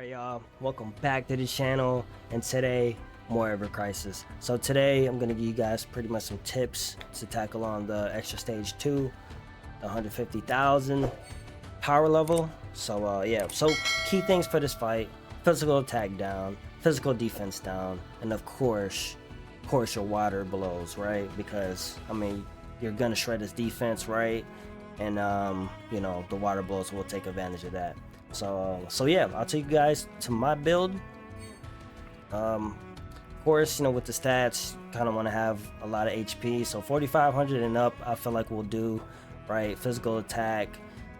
Alright y'all, welcome back to the channel, and today, more Ever Crisis. So today, I'm going to give you guys pretty much some tips to tackle on the extra stage 2, the 150,000 power level. So yeah, so key things for this fight: physical attack down, physical defense down, and of course your water blows, right? Because, I mean, you're going to shred his defense, right? And, you know, the water blows will take advantage of that. So yeah, I'll take you guys to my build. Of course, you know, with the stats, kind of want to have a lot of HP, so 4,500 and up I feel like we'll do, right? Physical attack,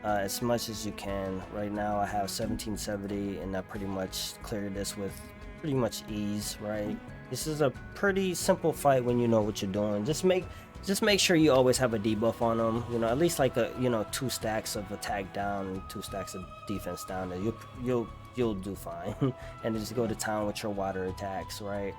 as much as you can. Right now I have 1770 and I pretty much cleared this with pretty much ease, right? This is a pretty simple fight when you know what you're doing. Just make sure you always have a debuff on them, you know, at least like a, you know, 2 stacks of attack down and 2 stacks of defense down, and you'll do fine. And just go to town with your water attacks, right?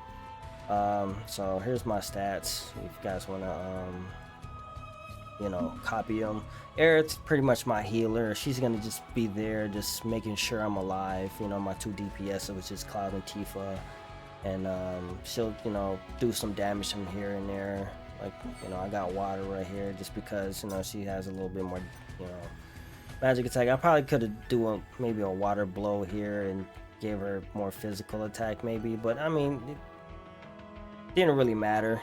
So here's my stats if you guys want to you know, copy them. Aerith's pretty much my healer. She's gonna just be there, just making sure I'm alive, you know. My 2 DPS, which is Cloud and Tifa, and she'll, you know, do some damage from here and there. Like, you know, I got water right here just because, you know, she has a little bit more, you know, magic attack. I probably could have do maybe a water blow here and gave her more physical attack maybe, but I mean, it didn't really matter.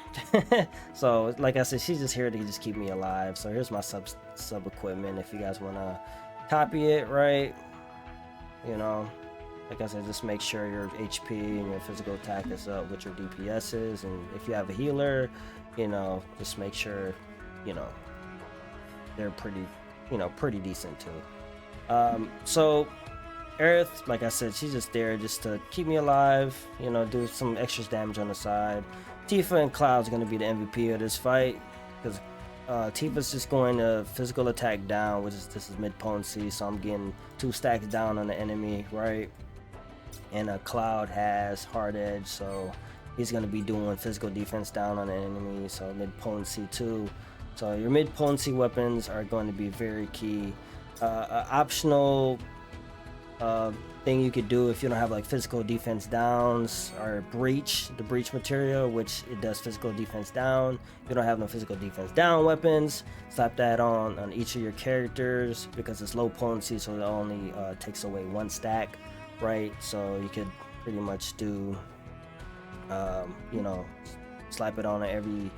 So like I said, she's just here to just keep me alive. So here's my sub equipment if you guys want to copy it, right? You know, like I said, just make sure your HP and your physical attack is up with your DPSs, and if you have a healer, you know, just make sure, you know, they're pretty, you know, pretty decent too. So Aerith, like I said, she's just there just to keep me alive, you know, do some extra damage on the side. Tifa and Cloud's going to be the MVP of this fight, because Tifa's just going to physical attack down, which is, this is mid potency, so I'm getting 2 stacks down on the enemy, right? And Cloud has hard edge, so he's going to be doing physical defense down on the enemy, so mid potency too. So your mid potency weapons are going to be very key. Optional thing you could do if you don't have like physical defense downs or breach, the breach material, which it does physical defense down. If you don't have no physical defense down weapons, slap that on each of your characters, because it's low potency, so it only takes away 1 stack, right? So you could pretty much do you know, slap it on every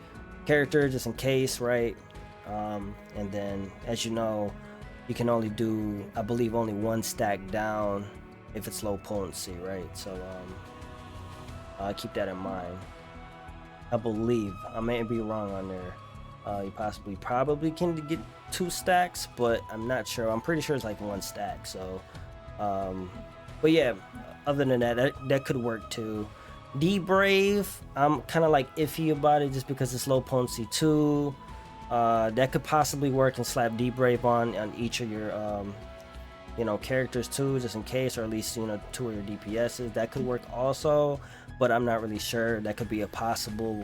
character just in case, right? And then, as you know, you can only do, I believe, only 1 stack down if it's low potency, right? So keep that in mind. I believe, I may be wrong on there. You probably can get 2 stacks, but I'm not sure. I'm pretty sure it's like 1 stack. So but yeah, other than that could work too. D-Brave, I'm kind of like iffy about it just because it's low potency too. That could possibly work, and slap D-Brave on each of your you know, characters too, just in case, or at least, you know, 2 of your DPSs. That could work also, but I'm not really sure. That could be a possible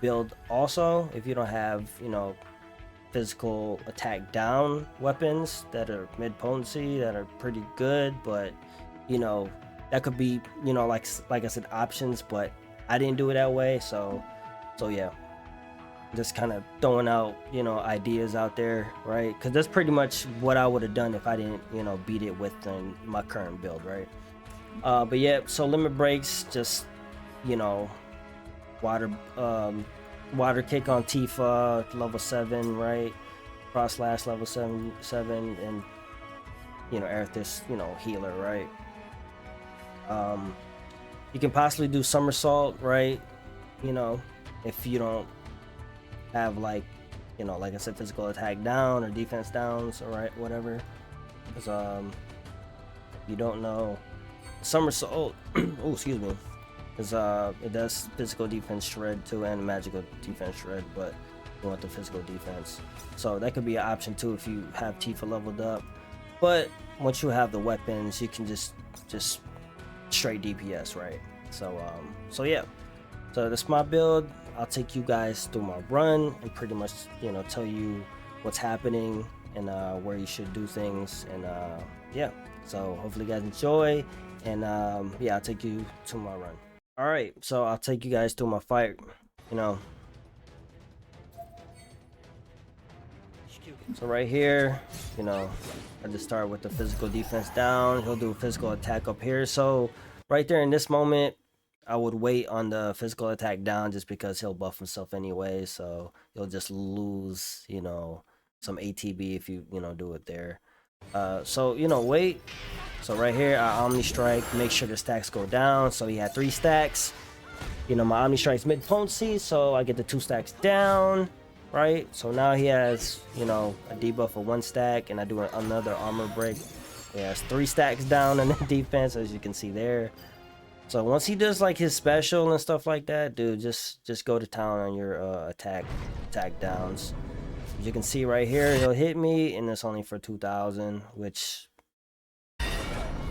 build also if you don't have, you know, physical attack down weapons that are mid potency that are pretty good. But, you know, that could be, you know, like I said, options, but I didn't do it that way. So yeah, just kind of throwing out, you know, ideas out there, right? Because that's pretty much what I would have done if I didn't, you know, beat it with my current build, right? But yeah, so limit breaks, just, you know, water kick on Tifa, level 7, right? Cross slash level 7, and, you know, Aerith this, you know, healer, right? You can possibly do somersault, right? You know, if you don't have, like, you know, like I said, physical attack down or defense downs, or right, whatever. Because you don't know, somersault oh, excuse me, because it does physical defense shred too, and magical defense shred, but you want the physical defense, so that could be an option too if you have Tifa leveled up. But once you have the weapons, you can just straight DPS, right? So yeah, so that's my build. I'll take you guys through my run and pretty much, you know, tell you what's happening and where you should do things, and yeah, so hopefully you guys enjoy, And yeah, I'll take you to my run. All right, so I'll take you guys through my fight. You know, so right here, you know, I just start with the physical defense down. He'll do a physical attack up here. So right there in this moment, I would wait on the physical attack down just because he'll buff himself anyway. So you'll just lose, you know, some ATB if you know, do it there. So, you know, wait. So right here, I Omni Strike, make sure the stacks go down. So he had 3 stacks. You know, my Omni Strike's mid potency, so I get the 2 stacks down, right? So now he has, you know, a debuff for 1 stack, and I do another armor break. He has 3 stacks down in the defense, as you can see there. So once he does like his special and stuff like that, dude, just go to town on your attack downs. As you can see right here, he'll hit me, and it's only for 2,000, which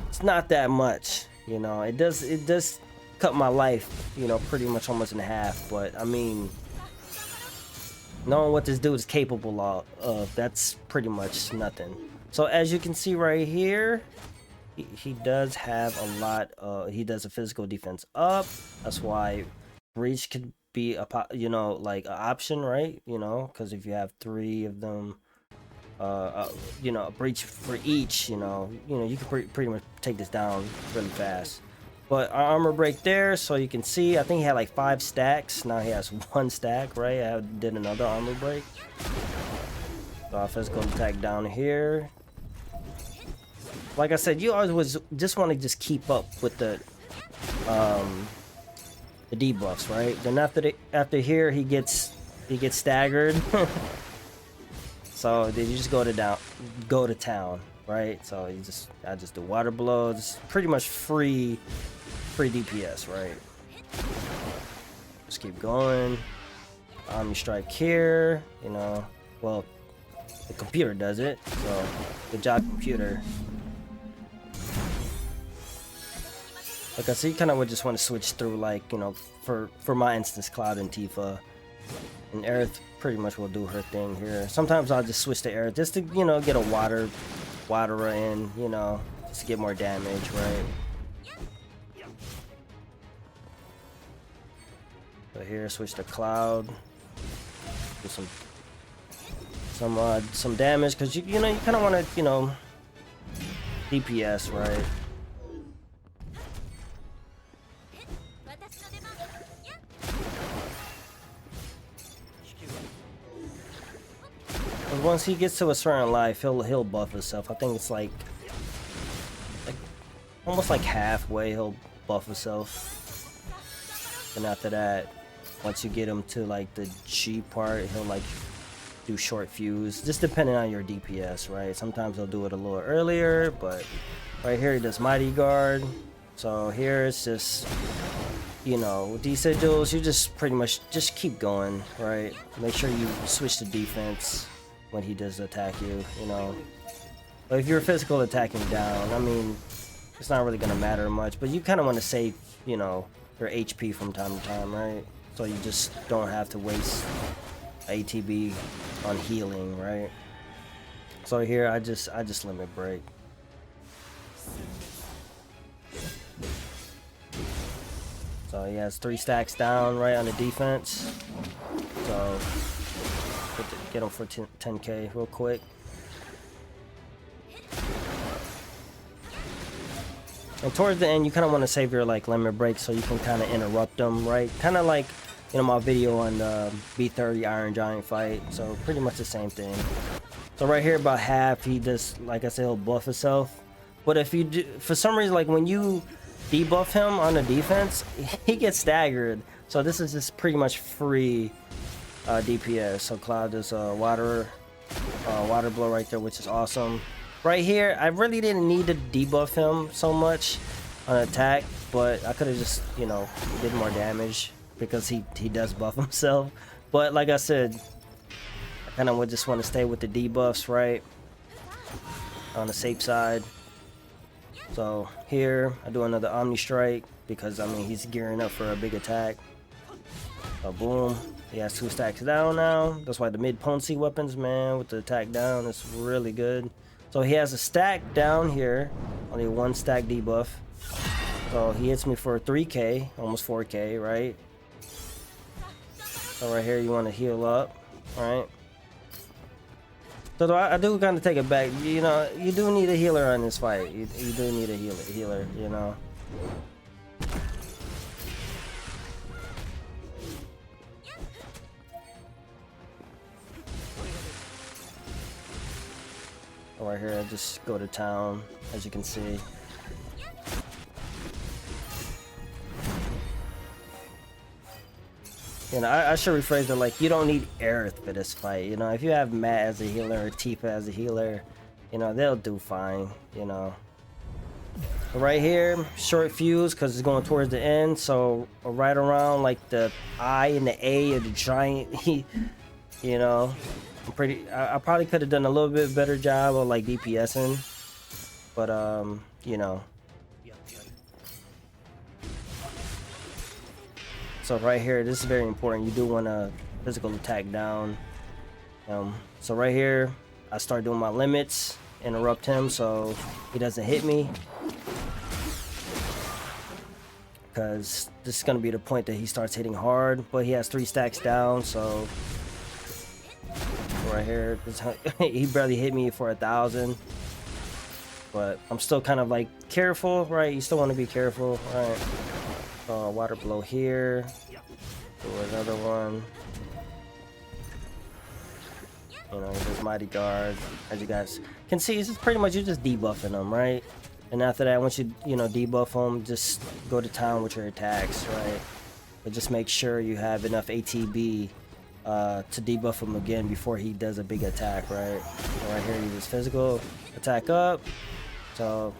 it's not that much. You know, it does cut my life, you know, pretty much almost in half. But I mean, knowing what this dude is capable of, that's pretty much nothing. So as you can see right here, he does have a lot. He does a physical defense up. That's why breach could be a, you know, like an option, right? You know, because if you have 3 of them, you know, a breach for each, you know, you can pretty much take this down really fast. But our armor break there, so you can see, I think he had like 5 stacks. Now he has 1 stack, right? I did another armor break. So physical attack down here. Like I said, you always just want to just keep up with the debuffs, right? Then after here, he gets staggered. So then you just go to town, right? So I just do water blows, pretty much free DPS, right? Just keep going. Omni Strike here, you know. Well, the computer does it, so good job, computer. Like I said, you kind of would just want to switch through, like, you know, for my instance, Cloud and Tifa. And Aerith pretty much will do her thing here. Sometimes I'll just switch to Aerith just to, you know, get a waterer in, you know, just to get more damage, right? So here, switch to Cloud. Do some damage, because you know, you kind of want to, you know, DPS, right? Once he gets to a certain life, he'll buff himself. I think it's like almost like halfway he'll buff himself. And after that, once you get him to like the G part, he'll like do short fuse, just depending on your DPS, right? Sometimes he'll do it a little earlier, but right here he does Mighty Guard. So here it's just, you know, with these sigils, you just pretty much just keep going, right? Make sure you switch to defense when he does attack you, you know. But if you're physical attacking down, I mean, it's not really gonna matter much, but you kind of want to save, you know, your HP from time to time, right? So you just don't have to waste ATB on healing, right? So here I just limit break. So he has 3 stacks down right on the defense. So get him for 10k real quick. And towards the end, you kind of want to save your like limit break so you can kind of interrupt them, right? Kind of like, you know, my video on the B30 Iron Giant fight. So pretty much the same thing. So right here, about half, he just, like I said, he'll buff himself. But if you do, for some reason, like when you debuff him on the defense, he gets staggered. So this is just pretty much free DPS. So Cloud does water blow right there, which is awesome. Right here, I really didn't need to debuff him so much on attack, but I could have just, you know, did more damage because he does buff himself. But like I said, I kind of would just want to stay with the debuffs, right, on the safe side. So here, I do another Omni Strike because, I mean, he's gearing up for a big attack. So boom, he has 2 stacks down now. That's why the mid potency weapons, man, with the attack down, is really good. So he has a stack down here, only 1 stack debuff. So he hits me for 3k, almost 4k, right? So right here you want to heal up, right? So I do kind of take it back. You know, you do need a healer on this fight. You do need a healer, you know. Right here, I just go to town, as you can see. You know, I should rephrase it like, you don't need Aerith for this fight. You know, if you have Matt as a healer or Tifa as a healer, you know, they'll do fine, you know. Right here, short fuse because it's going towards the end. So right around like the I and the A of the giant, you know, I probably could have done a little bit better job of like DPSing, but you know. So right here, this is very important. You do want a physical attack down. So right here, I start doing my limits, interrupt him so he doesn't hit me. Because this is going to be the point that he starts hitting hard, but he has 3 stacks down, so right here, he barely hit me for 1,000. But I'm still kind of like careful, right? You still want to be careful, right? Water blow here. Do another one. You know, there's Mighty Guard. As you guys can see, it's pretty much you're just debuffing them, right? And after that, once you know, debuff them, just go to town with your attacks, right? But just make sure you have enough ATB to debuff him again before he does a big attack, right? So right here, you just physical attack up. So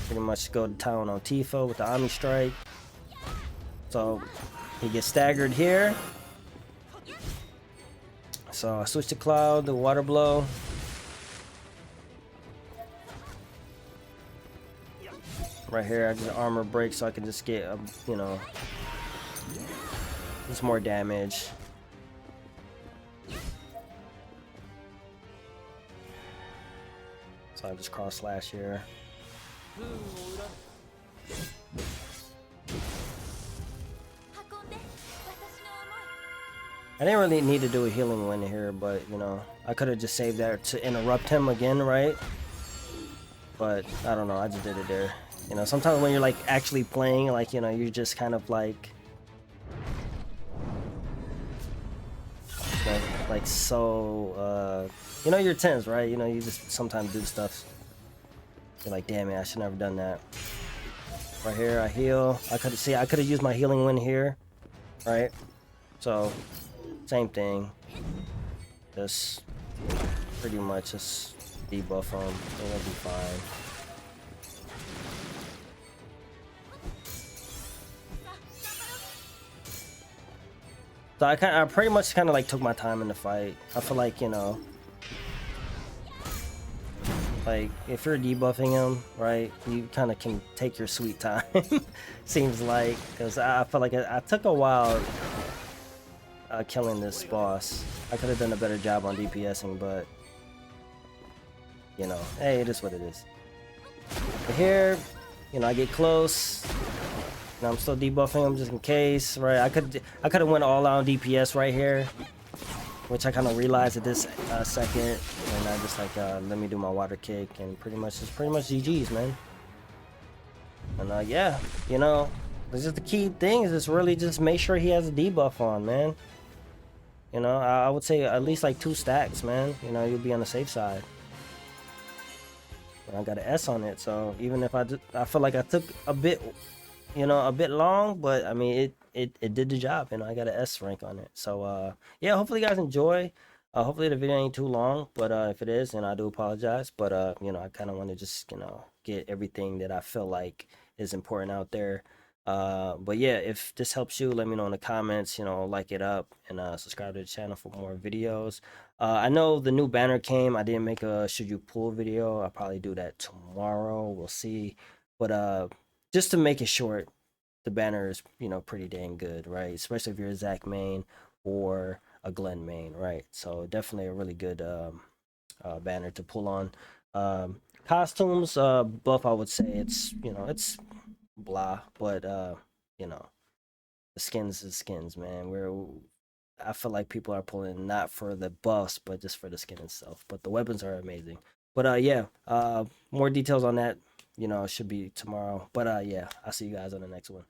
pretty much go to town on Tifa with the Omni Strike. So he gets staggered here. So I switch to Cloud, the water blow. Right here, I just armor break so I can just get, you know, just more damage. So I just cross slash here. I didn't really need to do a healing win here, but you know, I could have just saved that to interrupt him again, right? But I don't know, I just did it there. You know, sometimes when you're like actually playing, like, you know, you're just kind of like so you know, you're tense, right? You know, you just sometimes do stuff, you're like, damn it, I should never done that. Right here, I heal. I could have used my healing win here, right? So same thing, just pretty much just debuff them, it'll be fine. So I pretty much kind of like took my time in the fight. I feel like, you know, like if you're debuffing him, right, you kind of can take your sweet time. Seems like, because I feel like I took a while killing this boss. I could have done a better job on DPSing, but you know, hey, it is what it is. But here, you know, I get close. And I'm still debuffing him just in case, right? I could have went all out on DPS right here, which I kind of realized at this second, and I just like let me do my water kick, and it's pretty much GG's, man. And yeah, you know, this is the key thing, is just really just make sure he has a debuff on, man. You know, I would say at least like 2 stacks, man. You know, you'll be on the safe side. And I got an S on it, so even if I feel like I took a bit, you know, a bit long, but I mean it did the job. You know, I got an S rank on it. So yeah, hopefully you guys enjoy. Hopefully the video ain't too long, but if it is, then I do apologize. But you know, I kind of want to just, you know, get everything that I feel like is important out there. But yeah, if this helps you, let me know in the comments, you know, like it up, and subscribe to the channel for more videos. I know the new banner came. I didn't make a should you pull video. I'll probably do that tomorrow, we'll see. But just to make it short, the banner is, you know, pretty dang good, right? Especially if you're a Zac main or a Glenn main, right? So definitely a really good banner to pull on. Costumes, buff, I would say it's, you know, it's blah. But you know, the skins is skins, man. I feel like people are pulling not for the buffs, but just for the skin itself. But the weapons are amazing. But yeah, more details on that, should be tomorrow. But yeah, I'll see you guys on the next one.